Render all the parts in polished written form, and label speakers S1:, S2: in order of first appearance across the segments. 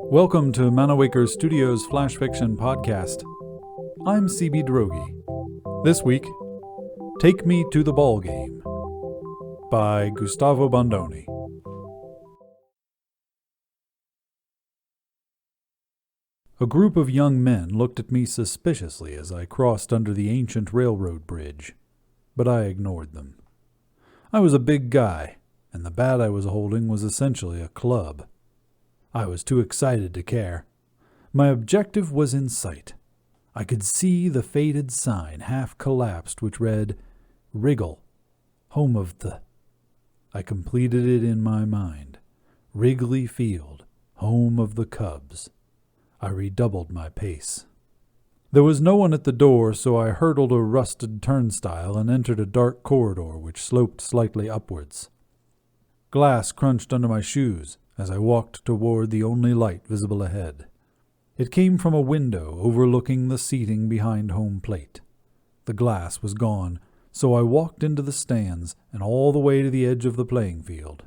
S1: Welcome to Manawaker Studios Flash Fiction Podcast. I'm CB Drogi. This week, Take Me to the Ballgame by Gustavo Bondoni. A group of young men looked at me suspiciously as I crossed under the ancient railroad bridge, but I ignored them. I was a big guy, and the bat I was holding was essentially a club. I was too excited to care. My objective was in sight. I could see the faded sign half collapsed which read, Wriggle, home of the... I completed it in my mind. Wrigley Field, home of the Cubs. I redoubled my pace. There was no one at the door, so I hurdled a rusted turnstile and entered a dark corridor which sloped slightly upwards. Glass crunched under my shoes as I walked toward the only light visible ahead. It came from a window overlooking the seating behind home plate. The glass was gone, so I walked into the stands and all the way to the edge of the playing field.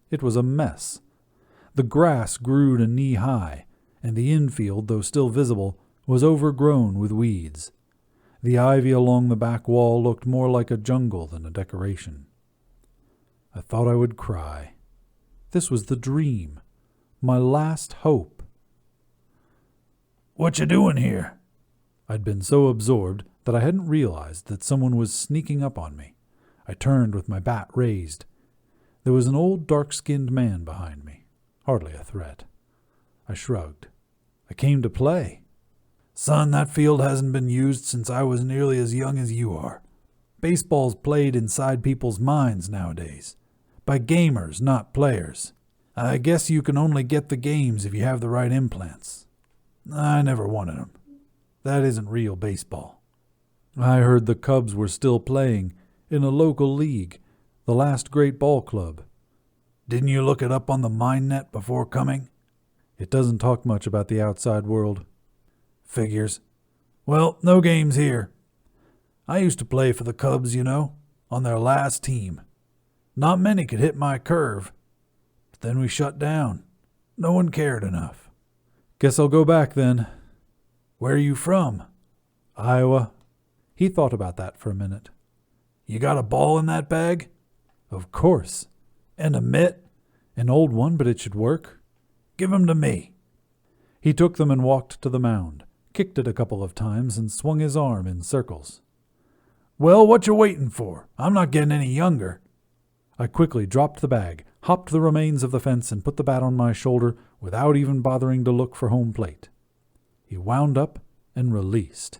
S1: It was a mess. The grass grew to knee-high, and the infield, though still visible, was overgrown with weeds. The ivy along the back wall looked more like a jungle than a decoration. I thought I would cry. This was the dream, my last hope. "What you doing here?" I'd been so absorbed that I hadn't realized that someone was sneaking up on me. I turned with my bat raised. There was an old dark-skinned man behind me, hardly a threat. I shrugged. "I came to play." "Son, that field hasn't been used since I was nearly as young as you are. Baseball's played inside people's minds nowadays. By gamers, not players. I guess you can only get the games if you have the right implants. I never wanted them. That isn't real baseball." I heard the Cubs were still playing in a local league, the last great ball club. "Didn't you look it up on the MindNet before coming?" It doesn't talk much about the outside world. "Figures. Well, no games here. I used to play for the Cubs, you know, on their last team. Not many could hit my curve. But then we shut down. No one cared enough." "Guess I'll go back then." "Where are you from?" "Iowa." He thought about that for a minute. "You got a ball in that bag?" "Of course." "And a mitt?" "An old one, but it should work." "Give 'em to me." He took them and walked to the mound, kicked it a couple of times, and swung his arm in circles. "Well, what you waiting for? I'm not getting any younger." I quickly dropped the bag, hopped the remains of the fence, and put the bat on my shoulder without even bothering to look for home plate. He wound up and released.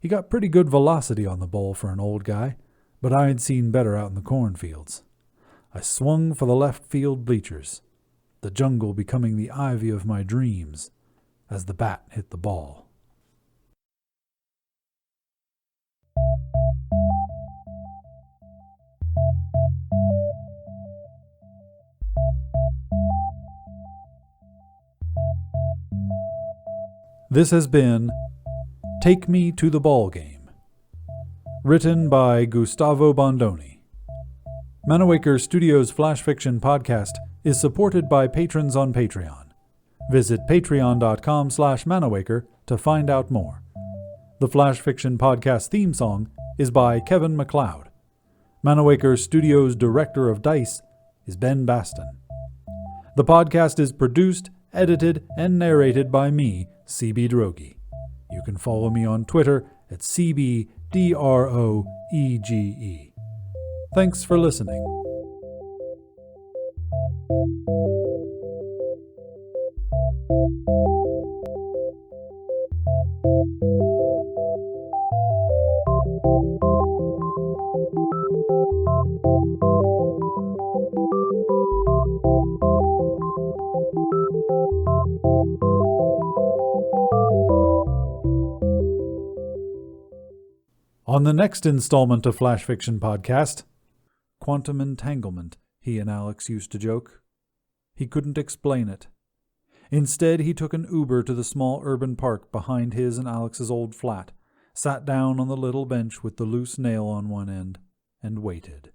S1: He got pretty good velocity on the ball for an old guy, but I'd seen better out in the cornfields. I swung for the left field bleachers, the jungle becoming the ivy of my dreams as the bat hit the ball. This has been Take Me to the Ballgame, written by Gustavo Bondoni. Manawaker Studios Flash Fiction Podcast is supported by patrons on Patreon. Visit patreon.com/manawaker to find out more. The Flash Fiction Podcast theme song is by Kevin MacLeod. Manawaker Studios Director of Dice is Ben Baston. The podcast is produced, edited, and narrated by me, CB Drogi. You can follow me on Twitter at CBDROEGE. Thanks for listening. On the next installment of Flash Fiction Podcast, quantum entanglement, he and Alex used to joke. He couldn't explain it. Instead, he took an Uber to the small urban park behind his and Alex's old flat, sat down on the little bench with the loose nail on one end, and waited.